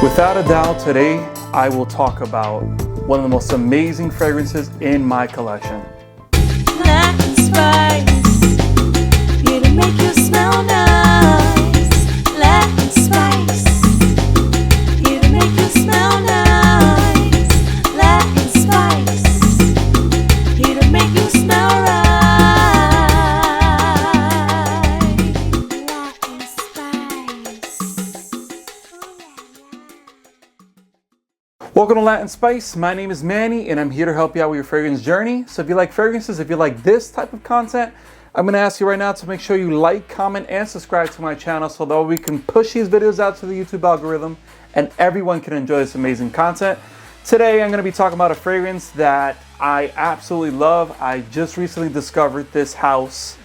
Without a doubt, today I will talk about one of the most amazing fragrances in my collection. Latin spice, here to make you smell nice. Latin spice, here to make you smell nice. Latin spice, here to make you smell right. Latin spice. Welcome to Latin Spice. My name is Manny and I'm here to help you out with your fragrance journey. So if you like fragrances, if you like this type of content, I'm going to ask you right now to make sure you like, comment, and subscribe to my channel so that we can push these videos out to the YouTube algorithm and everyone can enjoy this amazing content. Today I'm going to be talking about a fragrance that I absolutely love. I just recently discovered this house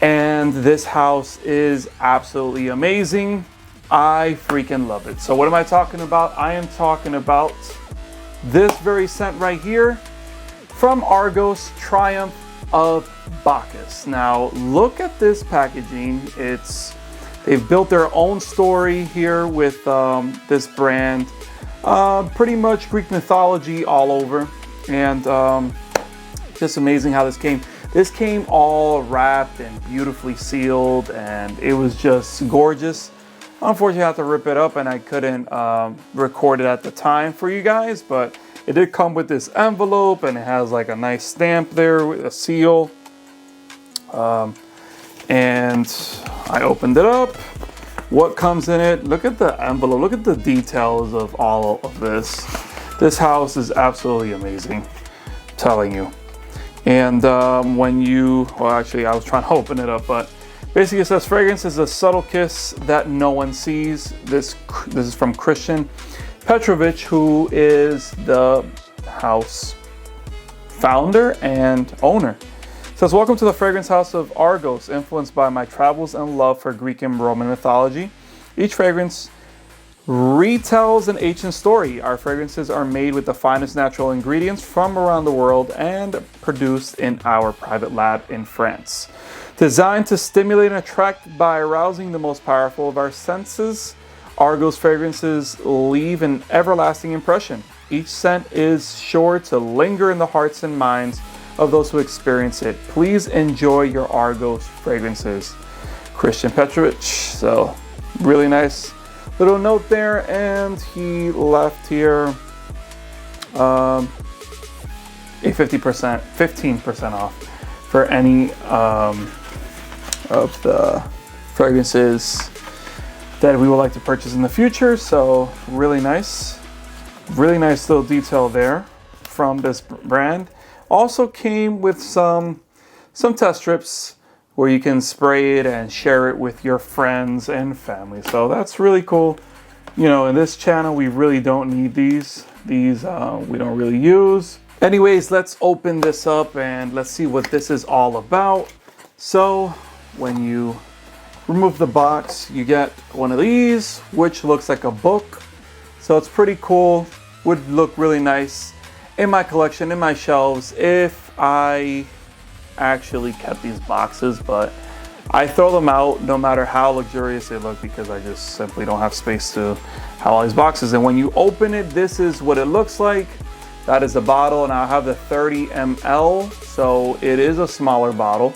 and this house is absolutely amazing. I freaking love it. So what am I talking about? I am talking about this very scent right here from Argos, Triumph of Bacchus. Now look at this packaging. They've built their own story here with this brand. Pretty much Greek mythology all over, and just amazing how this came. This came all wrapped and beautifully sealed, and it was just gorgeous. Unfortunately, I had to rip it up and I couldn't record it at the time for you guys, but it did come with this envelope and it has like a nice stamp there with a seal. And I opened it up. What comes in it? Look at the envelope. Look at the details of all of this. This house is absolutely amazing, I'm telling you. And well, actually, I was trying to open it up, but basically, it says fragrance is a subtle kiss that no one sees. This is from Christian Petrovich, who is the house founder and owner. It says, welcome to the fragrance house of Argos, influenced by my travels and love for Greek and Roman mythology. Each fragrance retells an ancient story. Our fragrances are made with the finest natural ingredients from around the world and produced in our private lab in France. Designed to stimulate and attract by arousing the most powerful of our senses, Argos fragrances leave an everlasting impression. Each scent is sure to linger in the hearts and minds of those who experience it. Please enjoy your Argos fragrances. Christian Petrovich. So really nice little note there, and he left here a 15% off for any of the fragrances that we would like to purchase in the future. So really nice little detail there from this brand. Also came with some test strips where you can spray it and share it with your friends and family. So that's really cool. You know, in this channel we really don't need these we don't really use. Anyways, let's open this up and let's see what this is all about. So when you remove the box, you get one of these, which looks like a book. So it's pretty cool. Would look really nice in my collection, in my shelves, if I actually kept these boxes, but I throw them out no matter how luxurious they look because I just simply don't have space to have all these boxes. And when you open it, this is what it looks like. That is the bottle, and I have the 30 ml, so it is a smaller bottle.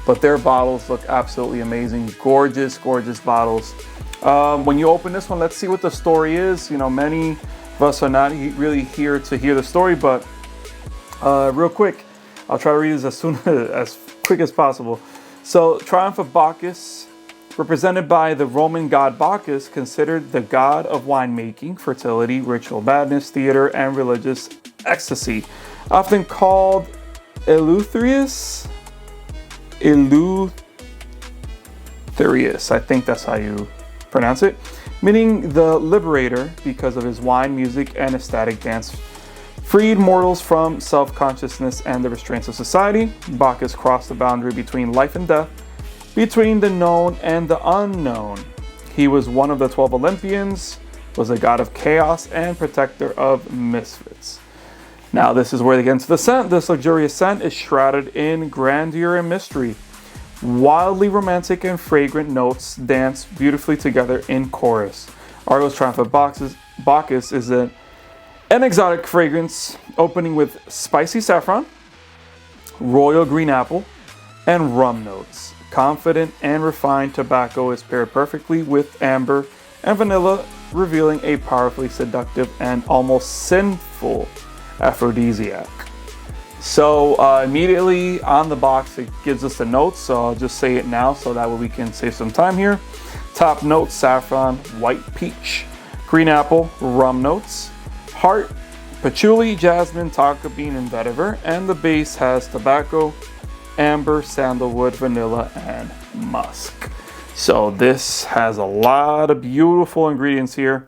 But their bottles look absolutely amazing. Gorgeous, gorgeous bottles. When you open this one, let's see what the story is. You know, many of us are not really here to hear the story, but real quick, I'll try to read this as quick as possible. So, Triumph of Bacchus, represented by the Roman god Bacchus, considered the god of winemaking, fertility, ritual madness, theater, and religious ecstasy. Often called Eleutherius, I think that's how you pronounce it, meaning the liberator because of his wine, music, and ecstatic dance. Freed mortals from self-consciousness and the restraints of society. Bacchus crossed the boundary between life and death, between the known and the unknown. He was one of the 12 Olympians, was a god of chaos and protector of misfits. Now this is where they get into the scent. This luxurious scent is shrouded in grandeur and mystery. Wildly romantic and fragrant notes dance beautifully together in chorus. Argos Triumph Bacchus is an exotic fragrance opening with spicy saffron, royal green apple, and rum notes. Confident and refined tobacco is paired perfectly with amber and vanilla, revealing a powerfully seductive and almost sinful aphrodisiac. So immediately on the box, it gives us the notes. So I'll just say it now so that way we can save some time here. Top notes: saffron, white peach, green apple, rum notes, heart, patchouli, jasmine, tonka bean, and vetiver. And the base has tobacco, amber, sandalwood, vanilla, and musk. So this has a lot of beautiful ingredients here,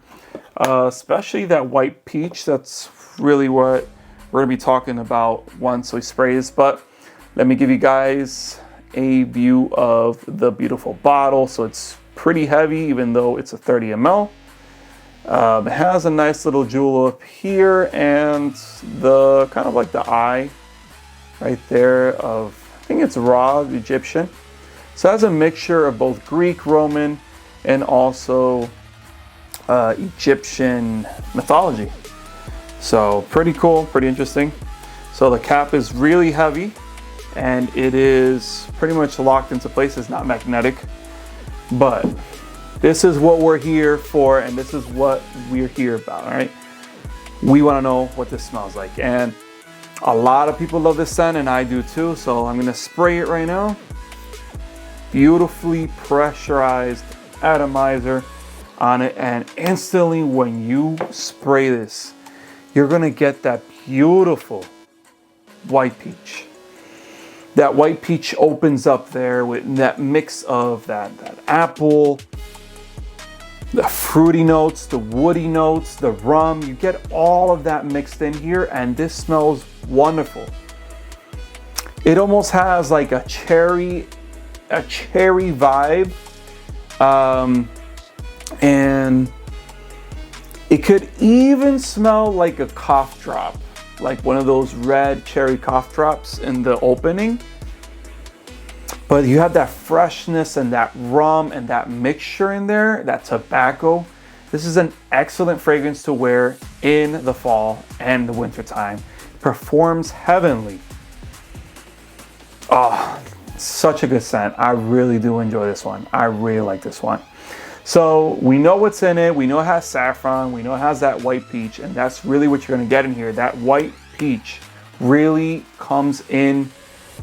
especially that white peach. That's really what we're gonna be talking about once we spray this. But let me give you guys a view of the beautiful bottle. So it's pretty heavy, even though it's a 30 ml. It has a nice little jewel up here, and the kind of like the eye right there of, I think it's raw Egyptian. So it has a mixture of both Greek, Roman, and also Egyptian mythology. So pretty cool, pretty interesting. So the cap is really heavy, and it is pretty much locked into place. It's not magnetic, but this is what we're here for, and this is what we're here about, all right? We want to know what this smells like, and a lot of people love this scent, and I do too. So I'm gonna spray it right now. Beautifully pressurized atomizer on it, and instantly when you spray this, you're gonna get that beautiful white peach. That white peach opens up there with that mix of that apple, the fruity notes, the woody notes, the rum. You get all of that mixed in here, and this smells wonderful. It almost has like a cherry vibe, and it could even smell like a cough drop, like one of those red cherry cough drops in the opening. But you have that freshness and that rum and that mixture in there, that tobacco. This is an excellent fragrance to wear in the fall and the winter time. Performs heavenly. Oh, such a good scent. I really do enjoy this one. I really like this one. So we know what's in it. We know it has saffron. We know it has that white peach, and that's really what you're gonna get in here. That white peach really comes in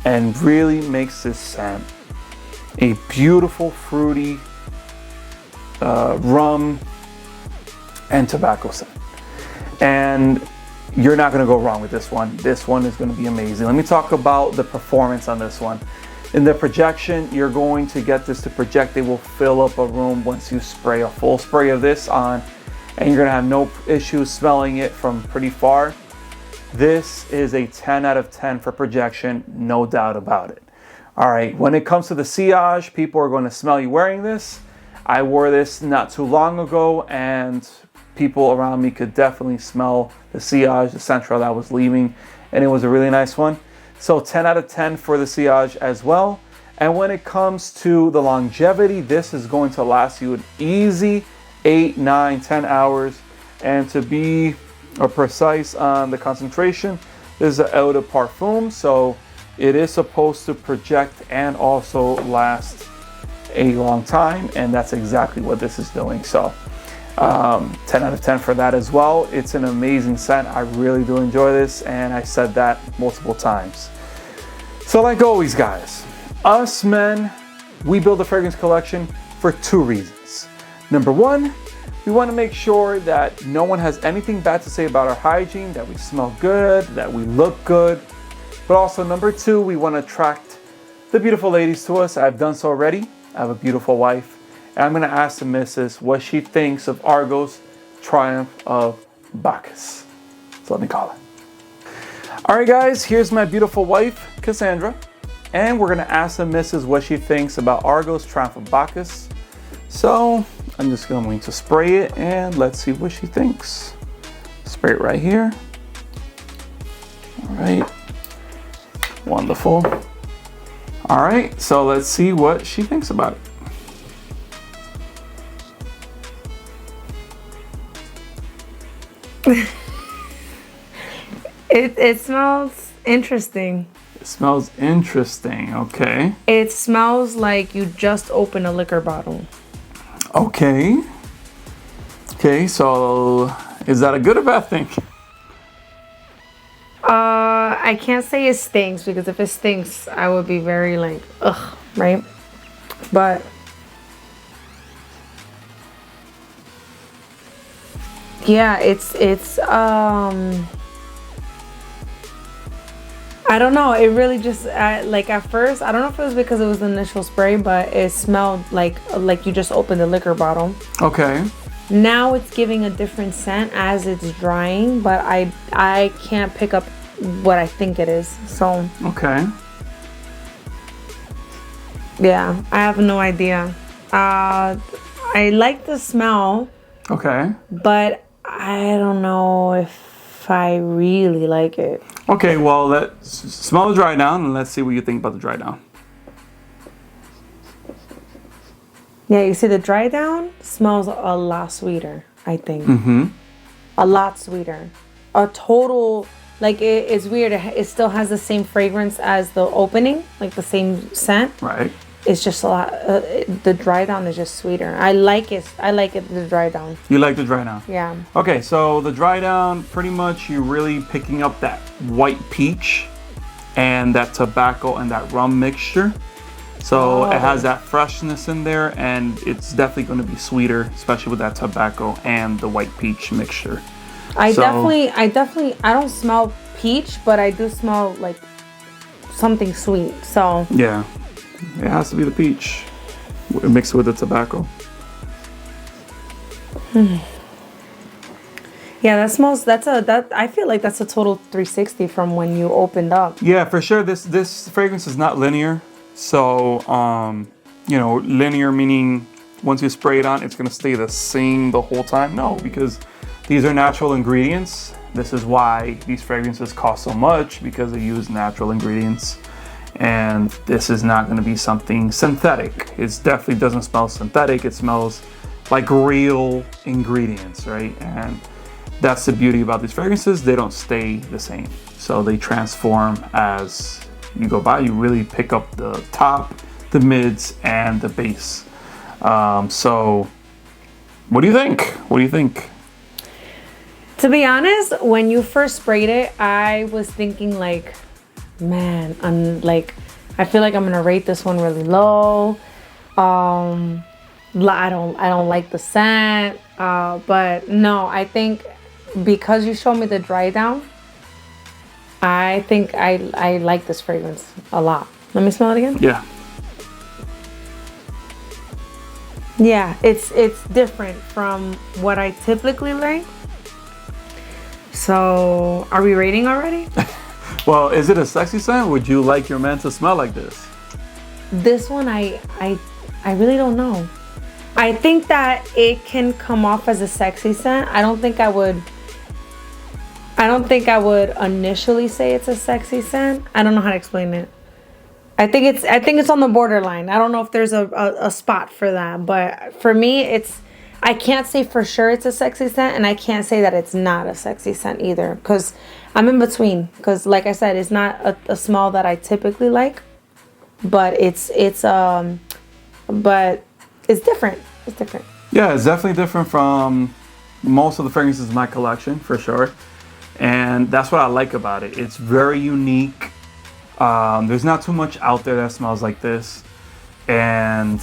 and really makes this scent a beautiful, fruity rum and tobacco scent. And you're not gonna go wrong with this one. This one is gonna be amazing. Let me talk about the performance on this one. In the projection, you're going to get this to project. It will fill up a room once you spray a full spray of this on, and you're gonna have no issues smelling it from pretty far. This is a 10 out of 10 for projection, no doubt about it. All right, when it comes to the sillage, people are going to smell you wearing this. I wore this not too long ago, and people around me could definitely smell the sillage, the central that was leaving, and it was a really nice one. So 10 out of 10 for the sillage as well. And when it comes to the longevity, this is going to last you an easy 8, 9, 10 hours. And to be precise on the concentration, this is an eau de parfum, so it is supposed to project and also last a long time, and that's exactly what this is doing. So 10 out of 10 for that as well. It's an amazing scent. I really do enjoy this, and I said that multiple times. So like always, guys, us men, we build a fragrance collection for 2 reasons. Number 1, we want to make sure that no one has anything bad to say about our hygiene, that we smell good, that we look good. But also number 2, we want to attract the beautiful ladies to us. I've done so already. I have a beautiful wife, and I'm going to ask the missus what she thinks of Argos Triumph of Bacchus. So let me call her. All right, guys, here's my beautiful wife, Cassandra, and we're going to ask the missus what she thinks about Argos Triumph of Bacchus. So I'm just going to spray it, and let's see what she thinks. Spray it right here. All right. Wonderful. All right, so let's see what she thinks about it. It smells interesting. It smells interesting. Okay. It smells like you just opened a liquor bottle. Okay. Okay, so is that a good or bad thing? I can't say it stinks, because if it stinks, I would be very like, ugh, right? But yeah, it's I don't know. It really just like at first, I don't know if it was because it was the initial spray, but it smelled like you just opened a liquor bottle. Okay. Now it's giving a different scent as it's drying, but I can't pick up what I think it is. So Okay. yeah, I have no idea. I like the smell, Okay. but I don't know if I really like it. Okay, well, let's smell the dry down and let's see what you think about the dry down. Yeah, you see the dry down smells a lot sweeter, I think. Mm-hmm. A lot sweeter. A total, like it's weird. It still has the same fragrance as the opening, like the same scent. Right. It's just a lot. The dry down is just sweeter. I like it. The dry down. You like the dry down? Yeah. Okay, so the dry down, pretty much you're really picking up that white peach and that tobacco and that rum mixture. So it has that freshness in there, and it's definitely going to be sweeter, especially with that tobacco and the white peach mixture. I don't smell peach, but I do smell like something sweet. So Yeah, it has to be the peach mixed with the tobacco. yeah, that smells. I feel like that's a total 360 from when you opened up. Yeah, for sure. This fragrance is not linear. So, linear meaning once you spray it on, it's going to stay the same the whole time. No, because these are natural ingredients. This is why these fragrances cost so much, because they use natural ingredients. And this is not going to be something synthetic. It definitely doesn't smell synthetic. It smells like real ingredients, right? And that's the beauty about these fragrances. They don't stay the same. So they transform as you go by. You really pick up the top, the mids, and the base. So what do you think? What do you think? To be honest, when you first sprayed it, I was thinking like, man, I feel like I'm gonna rate this one really low. I don't like the scent. But no, I think because you showed me the dry down, I think I like this fragrance a lot. Let me smell it again. Yeah. Yeah, it's different from what I typically like. So, are we rating already? Well, is it a sexy scent? Would you like your man to smell like this? This one, I really don't know. I think that it can come off as a sexy scent. I don't think I would initially say it's a sexy scent. I don't know how to explain it. I think it's on the borderline. I don't know if there's a spot for that, but for me, I can't say for sure it's a sexy scent, and I can't say that it's not a sexy scent either, because I'm in between. Because like I said, it's not a smell that I typically like, but it's different. It's different. Yeah, it's definitely different from most of the fragrances in my collection, for sure. And that's what I like about it. It's very unique. There's not too much out there that smells like this. And,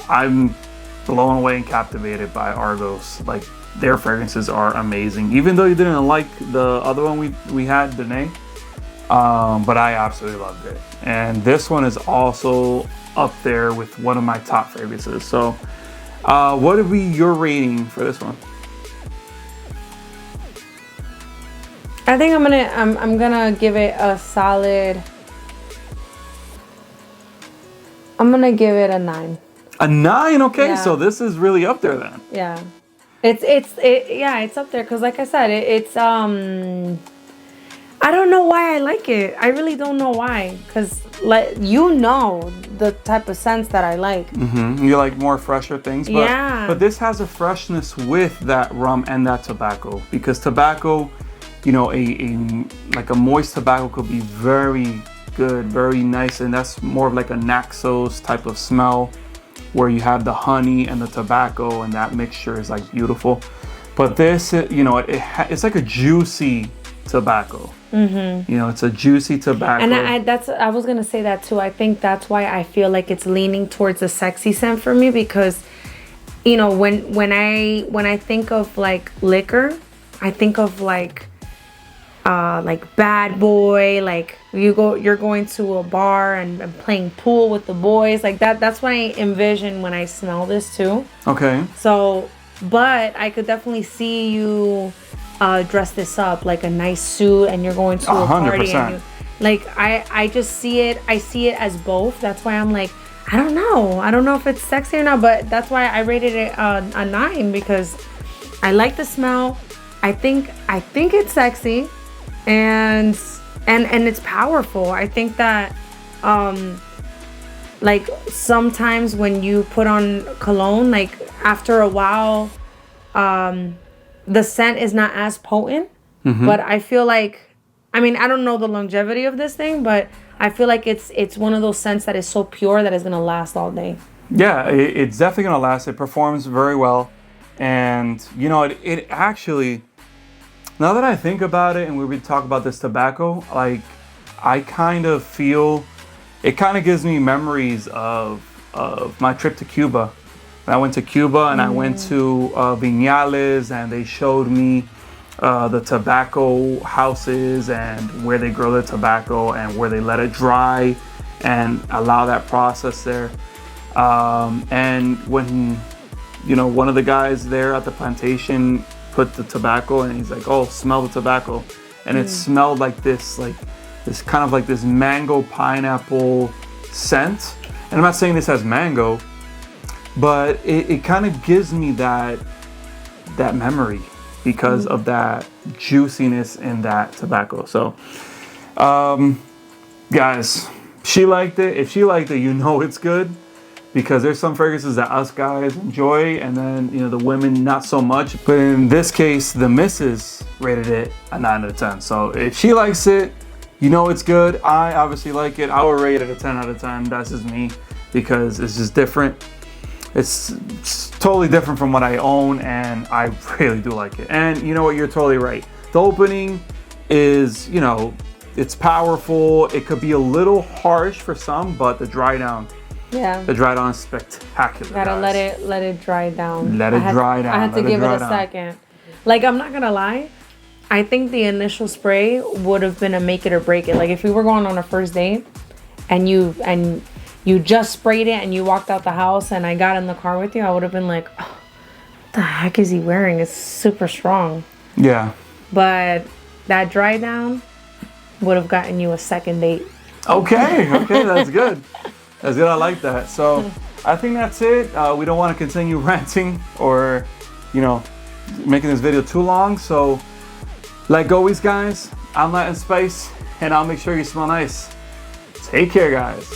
I'm blown away and captivated by Argos. Like, their fragrances are amazing. Even though you didn't like the other one we had, Danae, but I absolutely loved it. And this one is also up there with one of my top fragrances. So, what would be your rating for this one? I think I'm gonna give it a solid. I'm gonna give it a 9. A 9, okay. Yeah. So this is really up there then. Yeah, it's up there because, like I said, I don't know why I like it. I really don't know why. Because, like, the the type of scents that I like. You like more fresher things, but Yeah. but this has a freshness with that rum and that tobacco, because tobacco, you know, like a moist tobacco could be very good, very nice, and that's more of like a Naxos type of smell, where you have the honey and the tobacco, and that mixture is like beautiful. But this, you know, it's like a juicy tobacco. You know, it's a juicy tobacco. And I was gonna say that too. I think that's why I feel like it's leaning towards a sexy scent for me, because, you know, when I think of like liquor, I think of like bad boy, like you're going to a bar and playing pool with the boys, like that. That's what I envision when I smell this too. Okay. So, but I could definitely see you dress this up like a nice suit, and you're going to a party. 100%. I just see it. I see it as both. That's why I'm like, I don't know if it's sexy or not. But that's why I rated it a 9, because I like the smell. I think it's sexy, and it's powerful. I think that like sometimes when you put on cologne, like after a while, the scent is not as potent. But I feel like, I mean, I don't know the longevity of this thing, but I feel like it's one of those scents that is so pure that it's gonna last all day. Yeah, it's definitely gonna last. It performs very well, and you know, it actually, now that I think about it, and we would talk about this tobacco, like I kind of feel it kind of gives me memories of my trip to Cuba. I went to Cuba and I went to Viñales, and they showed me the tobacco houses and where they grow the tobacco and where they let it dry and allow that process there. And when, you know, one of the guys there at the plantation put the tobacco, and he's like, "Oh, smell the tobacco," and it smelled like this kind of like this mango pineapple scent. And I'm not saying this has mango, but it kind of gives me that memory because of that juiciness in that tobacco. So, guys, she liked it. If she liked it, you know it's good, because there's some fragrances that us guys enjoy, and then, you know, the women not so much. But in this case, the missus rated it a 9 out of 10. So if she likes it, you know it's good. I obviously like it. I would rate it a 10 out of 10. That's just me, because it's just different. It's totally different from what I own, and I really do like it. And you know what? You're totally right. The opening is, you know, it's powerful. It could be a little harsh for some, but the dry down is spectacular. Gotta guys. let it dry down. Let it dry down. I had to give it a second. Like, I'm not gonna lie, I think the initial spray would have been a make it or break it. Like, if we were going on a first date and you just sprayed it and you walked out the house and I got in the car with you, I would have been like, oh, what the heck is he wearing? It's super strong. Yeah. But that dry down would have gotten you a second date. Okay, that's good. That's good. I like that. So I think that's it. We don't want to continue ranting or, you know, making this video too long. So, like always, guys, I'm Latin Spice, and I'll make sure you smell nice. Take care, guys.